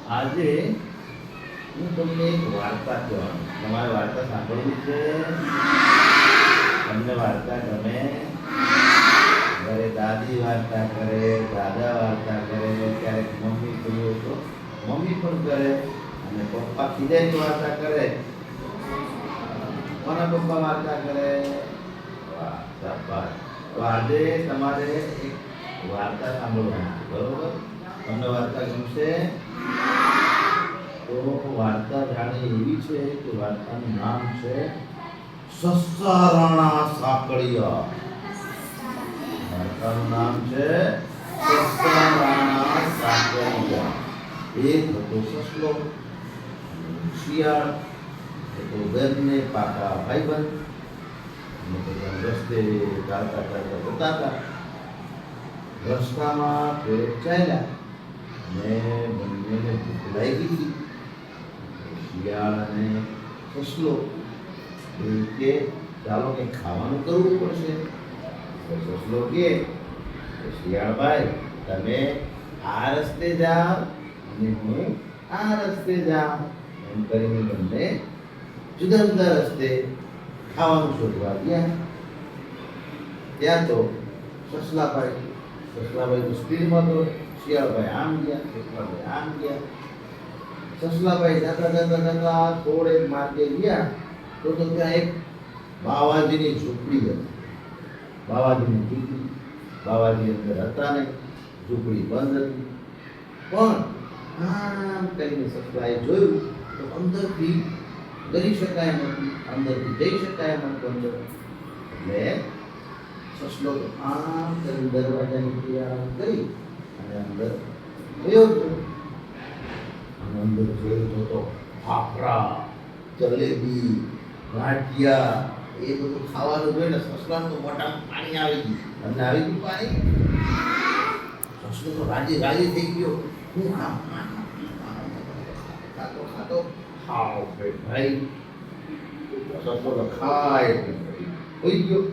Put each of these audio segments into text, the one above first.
આજે હું તમને એક વાર્તા કહેવાનું. તમારે વાર્તા સાંભળવી છે? તમને વાર્તા ગમે? ઘરે દાદી વાર્તા કરે, દાદા વાર્તા કરે, ક્યારેક મમ્મી કહ્યું તો મમ્મી પણ કરે, અને પપ્પા ખીજાય તો વાર્તા કરે, કોના પપ્પા વાર્તા કરે? વાહ, શાબાશ. તો આજે તમારે એક વાર્તા સાંભળવાની, બરોબર? તમને વાર્તા ગમશે? તો વાર્તા જાણે એવી છે કે વાર્તાનું નામ છે સસ્તા રાણા સાંકળિયા. વાર્તાનું નામ છે સસ્તા રાણા સાંકળિયા. એક હતો સસલો, શિયાળ, તો બંને પાકા ભાઈબંધ, અને બધા રસ્તે ચાલતા ચાલતા જતા હતા. રસ્તામાં થોડેક ચાલ્યા અને બંનેને ભૂખ લાગી હતી. શિયાળ અને સસલો કે ચાલો કંઈક ખાવાનું કરવું પડશે. તો સસલો કે શિયાળભાઈ, તમે આ રસ્તે જાઓ અને હું આ રસ્તે જાઉં, એમ કરીને બંને જુદા જુદા રસ્તે ખાવાનું શોધવા ગયા. ત્યાં તો સસલાભાઈ તો સ્પીડમાં તો શિયાળભાઈ આમ ગયા, સસલાભાઈ આમ ગયા. સસલાભાઈ જતા થોડેક માર્ગે ગયા તો ત્યાં એક બાવાજીની ઝૂંપડી હતી. બાવાજીની ઝૂંપડી, બાવાજી અંદર હતા નહીં, ઝૂંપડી બંધ હતી. પણ આમ કરીને સસલાએ જોયું તો અંદરથી કરી શકાય એમ હતું, અંદરથી જઈ શકાય એમ હતું અંદર. એટલે સસલો આમ કરીને દરવાજાની ક્રિયા કરી અને અંદર ગયો હતો. અંદર જોયું તો ફાફડા, જલેબી, ગાંઠિયા, એ બધું ખાવાનું જોઈને સસલાનું તો મોઢામાં પાણી આવી ગયું. તમને આવી ગયું પાણી? સસલો તો રાજી થઈ ગયો. હું ખાતો ખાવ ભાઈ. સસલો તો ખાય હોઈ ગયો.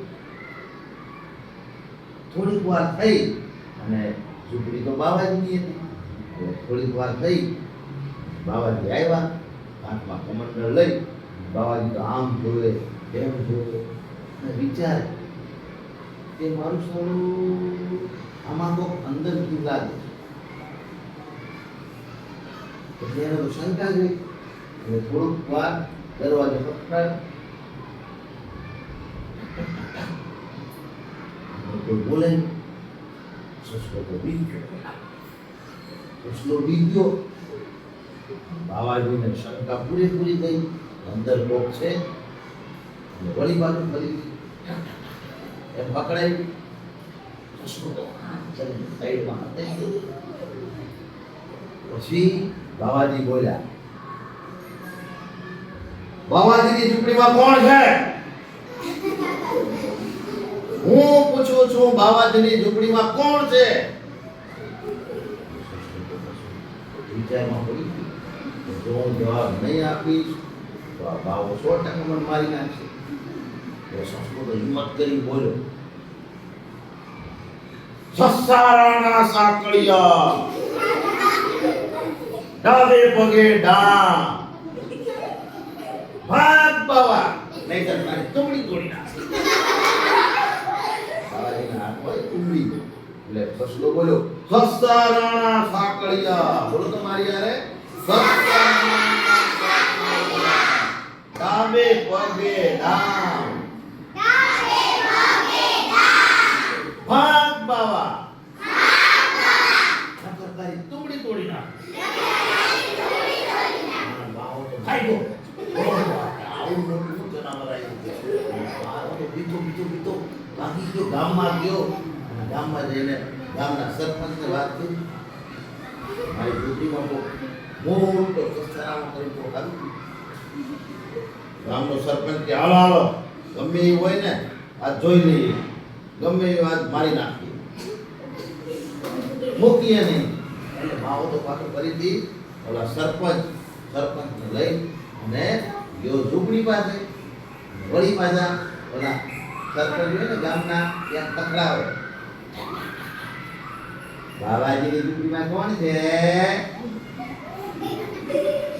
થોડીક વાર થઈ અને ઝૂંપડી તો બાવાજીની હતી. થોડીક વાર થઈ, બાવાજી આવ્યા, હાથમાં કમંડળ લઈ. બાવાજી તો આમ જોવે તેમ જોવે અને વિચારે કે મારું સારું આમાં તો અંદરથી લાગે. એટલે એને તો શંકા ગઈ. એટલે થોડુંક વાર દરવાજો ખખડાયો, કોઈ બોલે નહીં. સસલો તો બી ગયો. બાવાજીને શંકા પૂરેપૂરી ગઈ, અંદર કોક છે. વળી બાજુ ફરી એમ પકડાઈ. સાઈડમાં પછી બાવાજી બોલ્યા, બાવાજીની ઝૂંપડીમાં કોણ છે? હું પૂછું છું, બાવાજીની ઝૂંપડીમાં કોણ છે? વિચારમાં પડી ગઈ. જો હું જવાબ નહીં આપીશ તો આ બાવો 100% મને મારી નાખશે. તો સસલો તો હિંમત કરી બોલ્યો, સસ્તા રાણા સાંકળિયા, ડાબે પગે ડામ, ભાગ બાવા, નહીંતર તારી તુમડી તોડી નાખશે. બાવાજીના હાથમાં તુમડી. એટલે સસલો બોલ્યો, સસ્તા રાણા સાંકળિયા. બોલો તો મારી યારે, ડાબે પગે ડામ, ભાગ બાવા, તારી તુમડી તોડી નાખ. બાવો તો ખાઈ ગયો. આવું મોટું જનાવર આવ્યું. બાવો તો બીતો ભાગી ગયો, ગામમાં ગયો. ગામમાં જઈને ગામના સરપંચને વાત કરી, મારી ઝૂંપડીમાં મોટો સસ્તારામાં કરી તો ખાધું. ગામનો સરપંચ કે હાલો ગમે એ હોય ને આ જોઈ લઈએ, ગમે એ વાત મારી નાખીએ, મૂકીએ નહીં. એટલે માવો તો પાછો ફરીથી ઓલા સરપંચને લઈ અને ગયો ઝૂંપડી પાસે. વળી પાછા ઓલા સરપંચ હોય ને ગામના ત્યાં પકડાવે, બાવાજીની ઝૂંપડીમાં કોણ છે?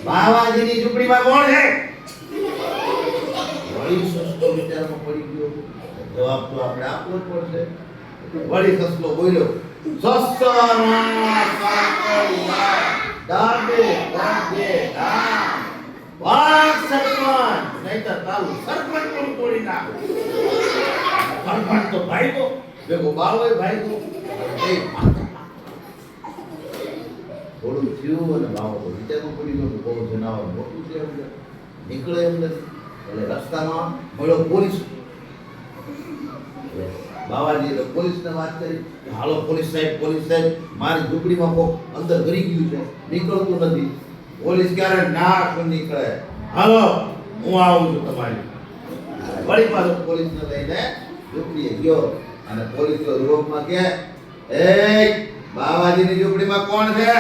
બાવાજીની ઝૂંપડીમાં કોણ છે? વળી સસલો વિચારમાં પડી ગયો. જવાબ તો આપણે આપવો જ પડશે. વળી સસલો બોલ્યો, સસલા સાકળિયા ડાબે પગે ડામ. વાહ સરપંચ, નહીંતર તારું સરપંચ પણ તોડી નાખ. સરપંચ તો ભાગ્યો, ભેગો બાવોય ભાગ્યો. થોડું થયું અને બાવો તો વિચારવું પડી ગયું કે બહુ જનાવર મોટું છે અંદર, નીકળે એમ નથી. એટલે રસ્તામાં મળ્યો પોલીસ. બાવાજીએ પોલીસને વાત કરી, હાલો પોલીસ સાહેબ, મારી ઝૂંપડીમાં કોક અંદર ઘરી ગયું છે, નીકળતું નથી. પોલીસ ક્યારે ના નીકળે, હાલો હું આવું છું તમારી. વળી પાછો પોલીસને લઈને ઝૂંપડીએ ગયો અને પોલીસ રૂમમાં કે, એ બાવાજીની ઝૂંપડીમાં કોણ છે?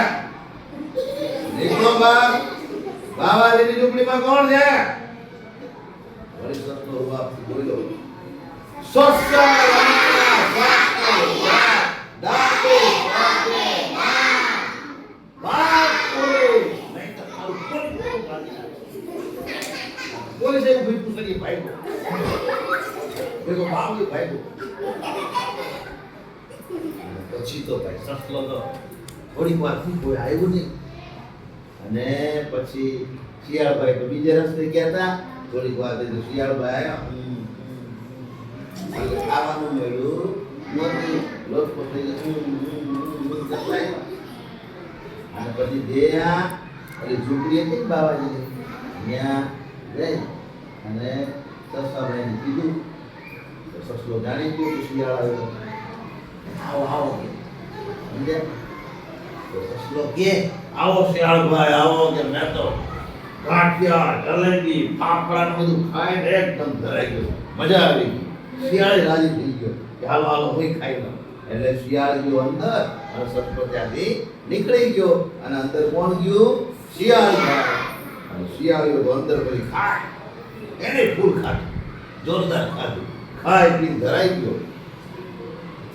નીકળો બહાર. બાવાજીની ઝૂંપડીમાં કોણ છે? વળી સસલો રૂવાબથી બોલ્યો, પોલીસે ઉભી પૂછડી ભાગ્યો. ભેગો બાવળી ભાગ્યો. પછી તો ભાઈ સસલો તો થોડીક વાર કોઈ આવ્યું નહીં. અને પછી શિયાળભાઈ તો બીજે રસ્તે ગયા હતા. થોડીક વાર થઈ તો શિયાળભાઈ આવ્યા. ખાવાનું મળ્યું નથી, લોટકો થઈ ગયો. અને પછી ગયા એટલે ઝૂંપડી હતી ને બાવાજીની, ત્યાં ગઈ અને સસલાભાઈને કીધું. તો સસલો જાણી ગયો કે શિયાળ આવ્યો. આવો આવો કે સમજ્યા? તો સસલો કે, આવો શિયાળભાઈ આવો કે મેં તો ગાંઠિયા જલેબી ફાફડા ને બધું ખાઈને એકદમ ધરાઈ ગયો, મજા આવી ગઈ. શિયાળે રાજી થઈ ગયો કે હાલો હાલો હું ખાઈ લઉં. એટલે શિયાળ ગયો અંદર અને સસલો ત્યાંથી નીકળી ગયો. અને અંદર કોણ ગયું? શિયાળભાઈ. અને શિયાળીઓ તો અંદર પછી ખાય, એને ફૂલ ખાધું, જોરદાર ખાધું, ખાઈ પીને ધરાઈ ગયો.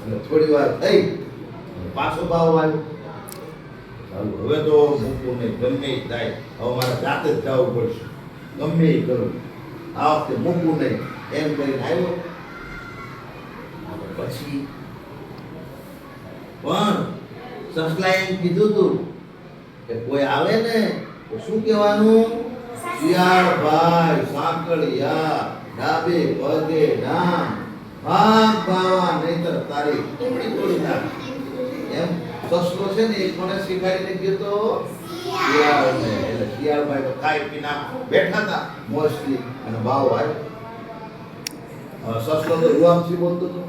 અને થોડી વાર થઈ પાછો ભાવ આવ્યો. હવે તો મૂકવું નહીં, ગમે એ થાય, હવે મારે જાતે જ જવું પડશે, ગમે એ કરું, આ વખતે મૂકવું નહીં એમ કરીને આવ્યો. પછી પણ સસલાએ એમ કીધું તું કે કોઈ આવે ને તો શું કહેવાનું? શિયાળભાઈ સાંકળિયા ડાબે પગે ડામ. ભાગ બાવા નહીંતર તારી ટુકડી તોડી નાખ. એમ સસલો છે ને એક મને શીખાડીને ગયો તો શિયાળને. એટલે શિયાળભાઈ તો ખાઈ પીના બેઠા હતા મોજથી અને બાવ આવ્યો. સસલો તો રૂઆમથી બોલતો હતો,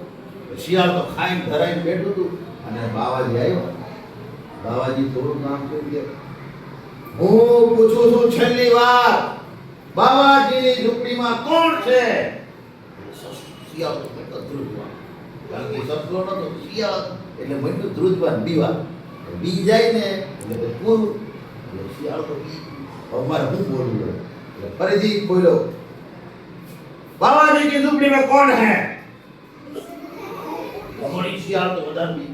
શિયાળ તો ખાઈને ધરાઈને બેઠું હતું. અને બાવાજી આવ્યો. બાવાજી થોડું નામ કહી દે, હું પૂછું છું છેલ્લી વાર, બાવાજીની ઝૂંપડીમાં કોણ છે? શિયાળ તો બેઠો ધ્રુજવા, કારણ કે સસલો નતો, શિયાળ એટલે મને ધ્રુજવા બીવા બી જાય ને એટલે પૂરું. એટલે શિયાળ તો બી અમારે હું બોલવું પડે. એટલે ફરીથી બોલ્યો, બાવાજી की झूंपड़ी में कौन है? हमारी શિયાળ તો બધા બી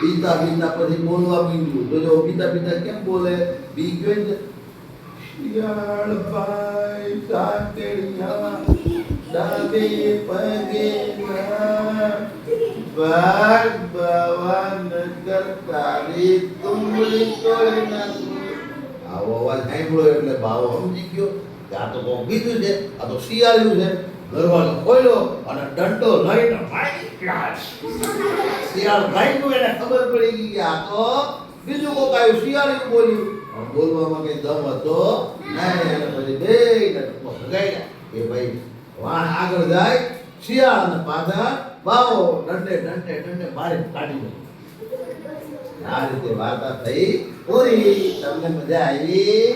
બીતા પછી બોલવા માંડ્યું. તો જો બીતા કેમ બોલે? બી ગયો ને, શિયાળભાઈ સાંકળિયા ડાબે પગે ભાગ બાવા નગર તારી તુંબડી તોડી નાખું. આવો અવાજ સાંભળ્યો એટલે બાવો સમજી ગયો કે આ તો બહુ બીજું છે, આ તો શિયાળ્યું છે. દરવાજો ખોલ્યો અને દંડો લઈને શિયાળ ભાગ્યું. એને ખબર પડી ગઈ કે આ તો બીજું કોક આવ્યું, શિયાળ્યું બોલ્યું. બોલવામાં કઈ દમ હતો નહીં. અને પછી બેયને ભગાડ્યા કે ભાઈ વાણ આગળ જાય, શિયાળ અને પાછા બાવો દંડે મારે કાઢી દે. આ રીતે વાર્તા થઈ પૂરી. તમને મજા આવી?